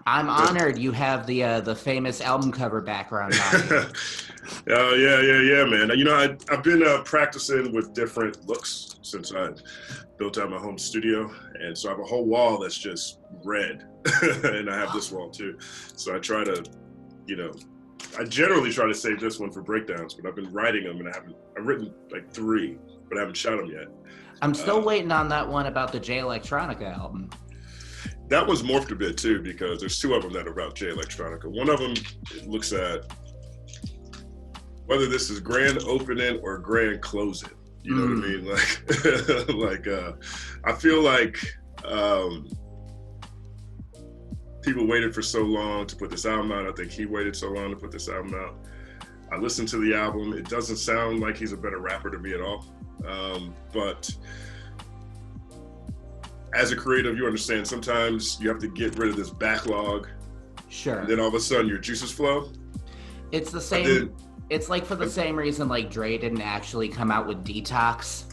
I'm honored you have the famous album cover background on you. Oh yeah, man. You know, I've been practicing with different looks since I built out my home studio, and so I have a whole wall that's just red, and I have this wall too. So I try to, you know, I generally try to save this one for breakdowns, but I've been writing them, and I've written like 3, but I haven't shot them yet. I'm still waiting on that one about the Jay Electronica album. That one's morphed a bit too, because there's 2 of them that are about Jay Electronica. One of them looks at whether this is grand opening or grand closing. You know what I mean? I feel like people waited for so long to put this album out. I think he waited so long to put this album out. I listened to the album. It doesn't sound like he's a better rapper to me at all. But as a creative, you understand sometimes you have to get rid of this backlog. Sure. And then all of a sudden your juices flow. It's the same. It's like for the same reason like Dre didn't actually come out with Detox.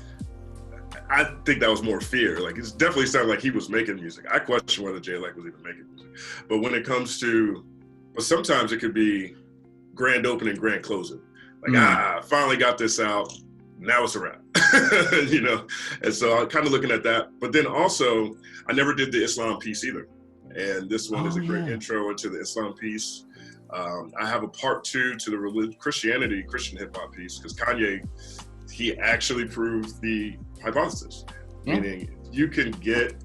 I think that was more fear. Like, it definitely sounded like he was making music. I question whether Jay Elect was even making music. But when it comes to, but sometimes it could be grand opening, grand closing. Like, I finally got this out. Now it's a wrap, you know? And so I'm kind of looking at that. But then also, I never did the Islam piece either. And this one is a great intro into the Islam piece. I have a part 2 to the Christian hip hop piece, because Kanye, he actually proved the hypothesis. Meaning, you can get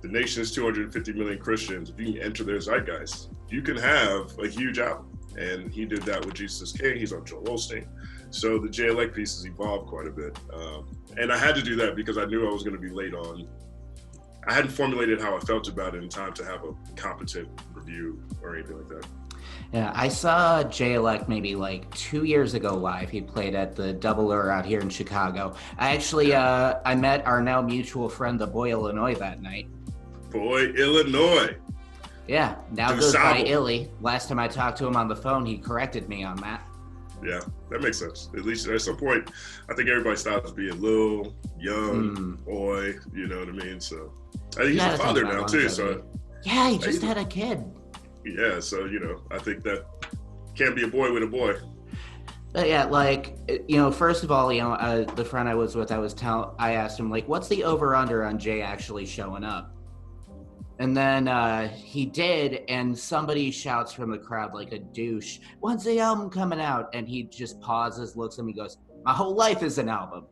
the nation's 250 million Christians, if you can enter their zeitgeist, you can have a huge album. And he did that with Jesus is King. He's on Joel Osteen. So the Jay Elect piece has evolved quite a bit. And I had to do that because I knew I was going to be late on. I hadn't formulated how I felt about it in time to have a competent review or anything like that. Yeah, I saw Jay Elect maybe like 2 years ago live. He played at the Double R out here in Chicago. I actually, I met our now mutual friend, the Boy Illinois, that night. Boy Illinois. Yeah, now goes by Illy. Last time I talked to him on the phone, he corrected me on that. Yeah, that makes sense. At least at some point, I think everybody stops being little, young, boy, you know what I mean? So, he's a father now too, so. Yeah, he just had a kid. Yeah, so, you know, I think that can't be a boy with a boy. But yeah, like, you know, first of all, you know, the friend I was with, I asked him, like, what's the over-under on Jay actually showing up? And then he did, and somebody shouts from the crowd like a douche, when's the album coming out? And he just pauses, looks at me, goes, my whole life is an album.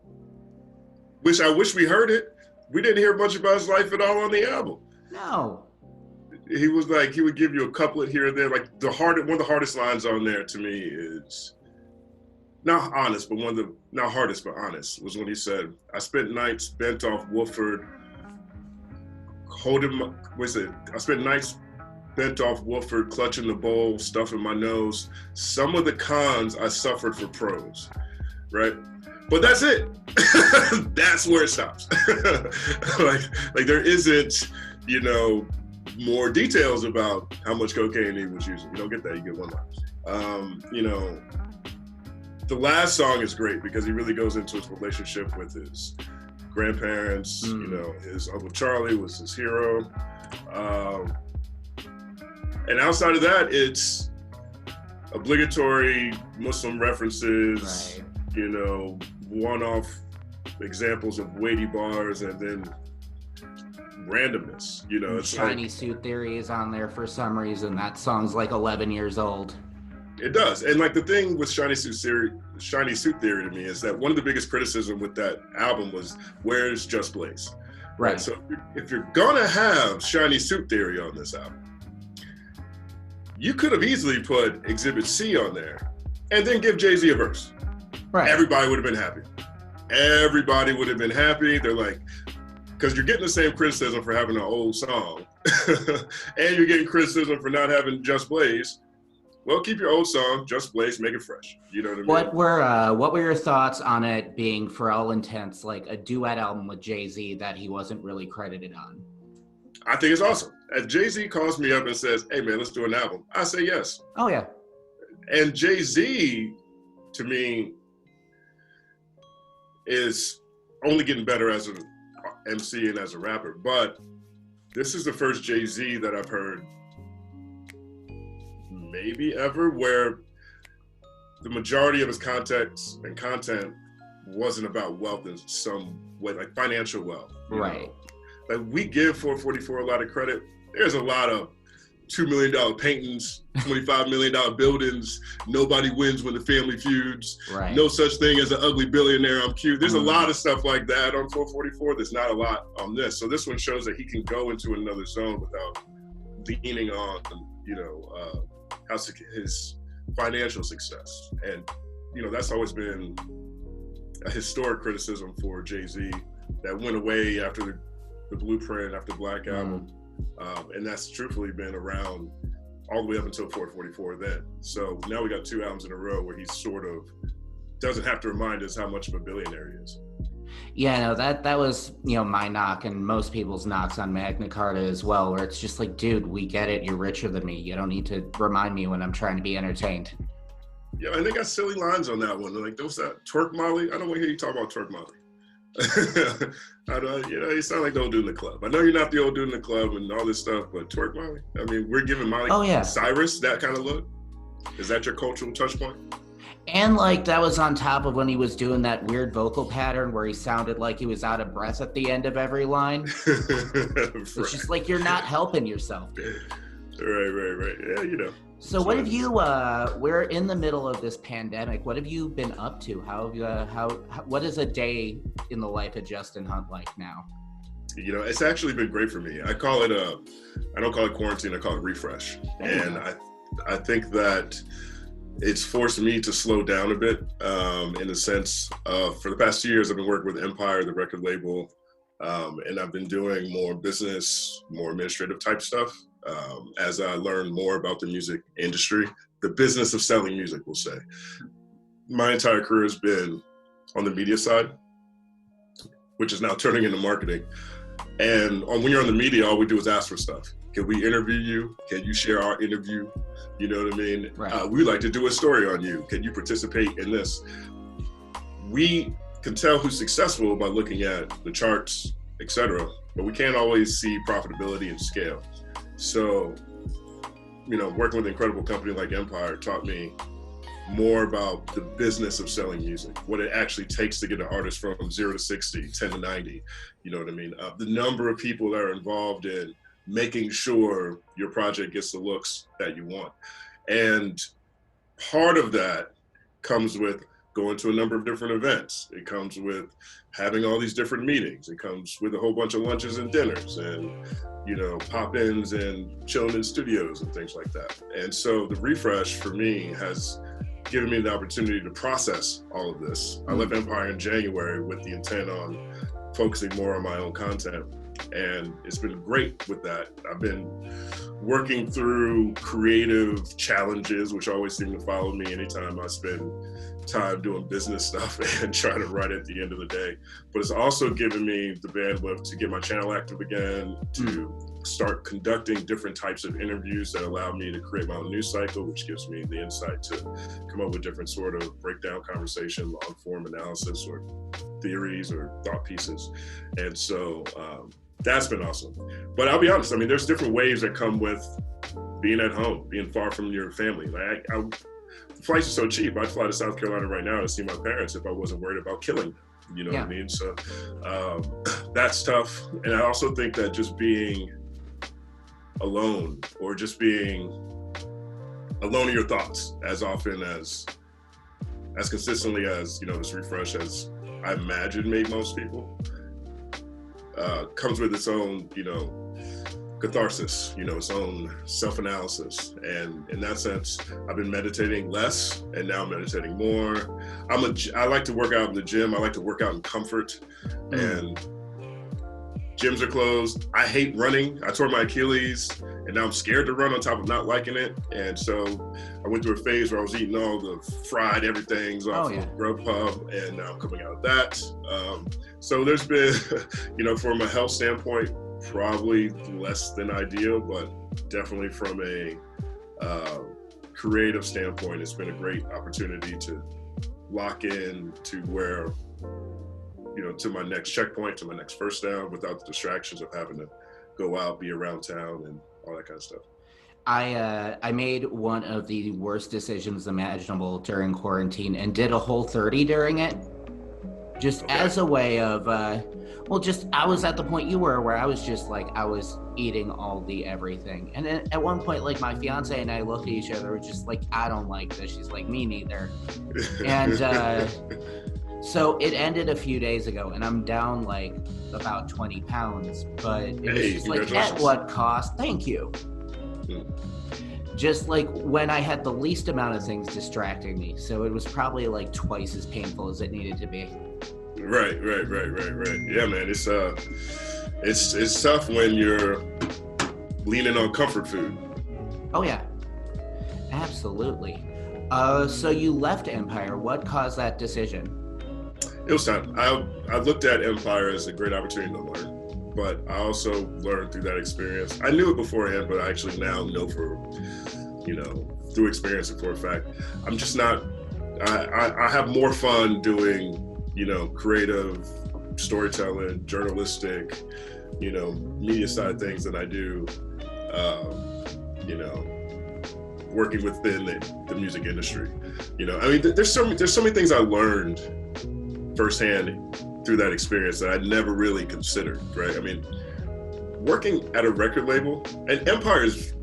I wish we heard it. We didn't hear much about his life at all on the album. No. He was like, he would give you a couplet here and there. Like one of the hardest lines on there to me is, not honest, but not hardest, but honest, was when he said, I spent nights bent off Woolford, I spent nights bent off Woolford, clutching the bowl, stuffing my nose. Some of the cons I suffered for pros, right? But that's it. That's where it stops. like there isn't, you know, more details about how much cocaine he was using. You don't get that, you get one line. You know, the last song is great because he really goes into his relationship with his grandparents. You know, his Uncle Charlie was his hero. And outside of that, it's obligatory Muslim references, you know, one-off examples of weighty bars, and then randomness, you know. It's Shiny like, Suit Theory is on there for some reason. That song's like 11 years old. It does. And like the thing with Shiny Suit Theory to me is that one of the biggest criticism with that album was, where's Just Blaze? Right. So if you're gonna have Shiny Suit Theory on this album, you could have easily put Exhibit C on there and then give Jay-Z a verse. Right. Everybody would have been happy. Everybody would have been happy. They're like, because you're getting the same criticism for having an old song and you're getting criticism for not having Just Blaze. Well, keep your old song, Just Blaze, make it fresh. You know what I mean? What were your thoughts on it being, for all intents, like a duet album with Jay-Z that he wasn't really credited on? I think it's awesome. If Jay-Z calls me up and says, hey man, let's do an album, I say yes. Oh yeah. And Jay-Z, to me, is only getting better as an MC and as a rapper. But this is the first Jay-Z that I've heard maybe ever, where the majority of his context and content wasn't about wealth in some way, like financial wealth. Right. Like, we give 444 a lot of credit. There's a lot of $2 million paintings, $25 million buildings. Nobody wins when the family feuds. Right. No such thing as an ugly billionaire. I'm cute. There's a lot of stuff like that on 444. There's not a lot on this. So this one shows that he can go into another zone without leaning on, his financial success. And, that's always been a historic criticism for Jay-Z that went away after the Blueprint, after Black Album. And that's truthfully been around all the way up until 444 then. So now we got 2 albums in a row where he sort of doesn't have to remind us how much of a billionaire he is. Yeah, no, that was, my knock and most people's knocks on Magna Carta as well, where it's just like, dude, we get it. You're richer than me. You don't need to remind me when I'm trying to be entertained. Yeah, and they got silly lines on that one. Like, those that twerk Molly. I don't want to hear you talk about twerk Molly. I know, you sound like the old dude in the club. I know you're not the old dude in the club and all this stuff, but twerk Molly. I mean, we're giving Molly Cyrus that kind of look. Is that your cultural touch point? And that was on top of when he was doing that weird vocal pattern where he sounded like he was out of breath at the end of every line. It's just like, you're not helping yourself, dude. Right. Yeah, So what have you, we're in the middle of this pandemic. What have you been up to? What is a day in the life of Justin Hunte like now? It's actually been great for me. I call it I don't call it quarantine, I call it refresh. And I think that it's forced me to slow down a bit, in the sense of, for the past 2 years, I've been working with Empire, the record label, and I've been doing more business, more administrative type stuff. As I learn more about the music industry, the business of selling music, we'll say. My entire career has been on the media side, which is now turning into marketing. And when you're on the media, all we do is ask for stuff. Can we interview you? Can you share our interview? You know what I mean? Right. We'd like to do a story on you. Can you participate in this? We can tell who's successful by looking at the charts, etc., but we can't always see profitability and scale. So, working with an incredible company like Empire taught me more about the business of selling music, what it actually takes to get an artist from 0 to 60, 10 to 90, you know what I mean? The number of people that are involved in making sure your project gets the looks that you want. And part of that comes with going to a number of different events. It comes with having all these different meetings. It comes with a whole bunch of lunches and dinners and, pop-ins and chilling in studios and things like that. And so the refresh for me has given me the opportunity to process all of this. I left Empire in January with the intent on focusing more on my own content. And it's been great with that. I've been working through creative challenges, which always seem to follow me anytime I spend time doing business stuff and trying to write at the end of the day. But it's also given me the bandwidth to get my channel active again, to start conducting different types of interviews that allow me to create my own news cycle, which gives me the insight to come up with different sort of breakdown conversation, long form analysis or theories or thought pieces. And so that's been awesome. But I'll be honest, there's different waves that come with being at home, being far from your family. The flights are so cheap. I'd fly to South Carolina right now to see my parents if I wasn't worried about killing them. You know what I mean? So that's tough. And I also think that just being alone, or just being alone in your thoughts as often as consistently as, this refresh as I imagine made most people, comes with its own, catharsis, its own self-analysis. And in that sense, I've been meditating less and now I'm meditating more. I like to work out in the gym. I like to work out in comfort, and gyms are closed. I hate running. I tore my Achilles and now I'm scared to run on top of not liking it. And so I went through a phase where I was eating all the fried everythings off of Grubhub, and now I'm coming out of that. So there's been, from a health standpoint, probably less than ideal, but definitely from a creative standpoint, it's been a great opportunity to lock in to where, to my next checkpoint, to my next first down, without the distractions of having to go out, be around town, and all that kind of stuff. I made one of the worst decisions imaginable during quarantine and did a Whole30 during it, just as a way of, I was at the point you were where I was just like, I was eating all the everything. And then at one point, like, my fiance and I looked at each other, we're just like, I don't like this. She's like, me neither. And so it ended a few days ago, and I'm down like about 20 pounds, but it was just like, at what cost? Thank you. Just like when I had the least amount of things distracting me. So it was probably like twice as painful as it needed to be. Right. Yeah, man, it's tough when you're leaning on comfort food. Oh yeah, absolutely. So you left Empire. What caused that decision? It was time. I looked at Empire as a great opportunity to learn, but I also learned through that experience. I knew it beforehand, but I actually now know through experience and for a fact, I'm just not, I have more fun doing, creative storytelling, journalistic, media side things than I do, working within the music industry. There's so many things I learned firsthand through that experience that I'd never really considered, right? I mean, working at a record label, and Empire is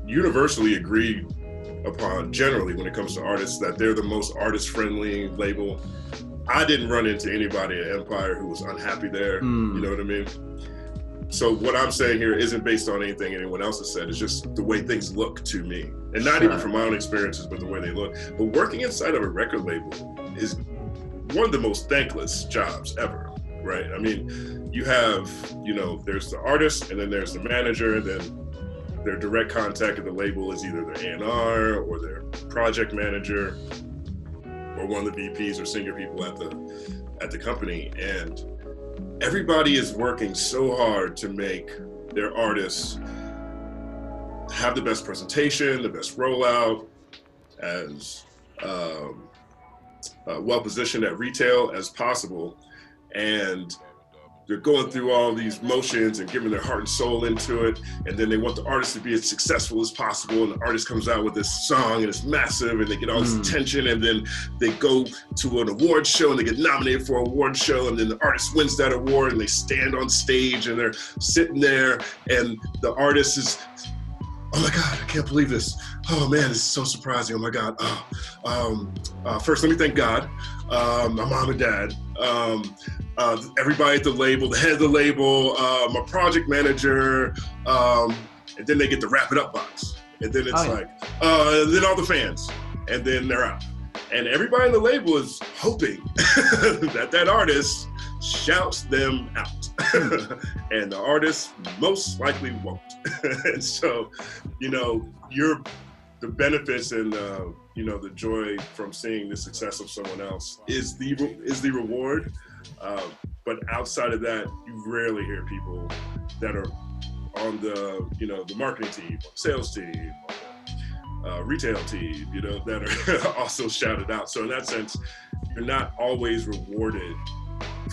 universally agreed upon generally when it comes to artists that they're the most artist-friendly label. I didn't run into anybody at Empire who was unhappy there, you know what I mean? So what I'm saying here isn't based on anything anyone else has said, it's just the way things look to me. And not even from my own experiences, but the way they look. But working inside of a record label is one of the most thankless jobs ever, right? I mean, you have, there's the artist, and then there's the manager, and then their direct contact at the label is either their A&R or their project manager or one of the VPs or senior people at the company. And everybody is working so hard to make their artists have the best presentation, the best rollout, as well positioned at retail as possible. And they're going through all these motions and giving their heart and soul into it. And then they want the artist to be as successful as possible. And the artist comes out with this song and it's massive and they get all this attention. And then they go to an award show and they get nominated for an award show. And then the artist wins that award and they stand on stage and they're sitting there and the artist is, oh my God, I can't believe this. Oh man, this is so surprising. Oh my God. First, let me thank God, my mom and dad, everybody at the label, the head of the label, my project manager, and then they get the wrap it up box. And then it's and then all the fans, and then they're out. And everybody in the label is hoping that artist shouts them out. And the artist most likely won't. And so, the benefits and the joy from seeing the success of someone else is the reward. But outside of that, you rarely hear people that are on the marketing team, sales team, retail team, that are also shouted out. So in that sense, you're not always rewarded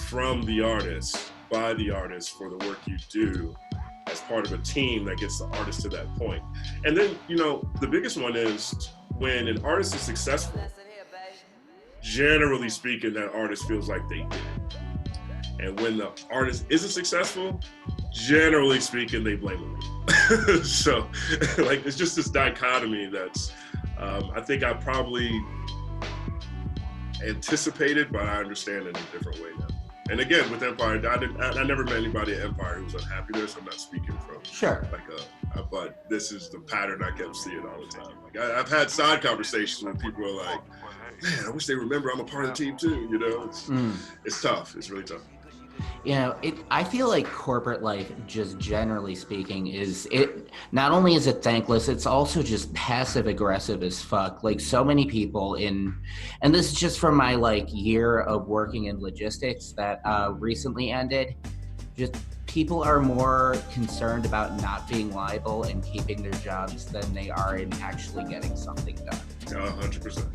from the artist, by the artist, for the work you do as part of a team that gets the artist to that point. And then, the biggest one is when an artist is successful, generally speaking, that artist feels like they did it. And when the artist isn't successful, generally speaking, they blame them. So, it's just this dichotomy that's, I think I probably anticipated, but I understand in a different way now. And again, with Empire, I never met anybody at Empire who was unhappy there, so I'm not speaking from but this is the pattern I kept seeing all the time. I've had side conversations when people are like, man, I wish they remember I'm a part of the team too, It's tough, it's really tough. I feel like corporate life, just generally speaking, not only is it thankless, it's also just passive aggressive as fuck. Like so many people and this is just from my year of working in logistics that recently ended, just people are more concerned about not being liable and keeping their jobs than they are in actually getting something done. 100%.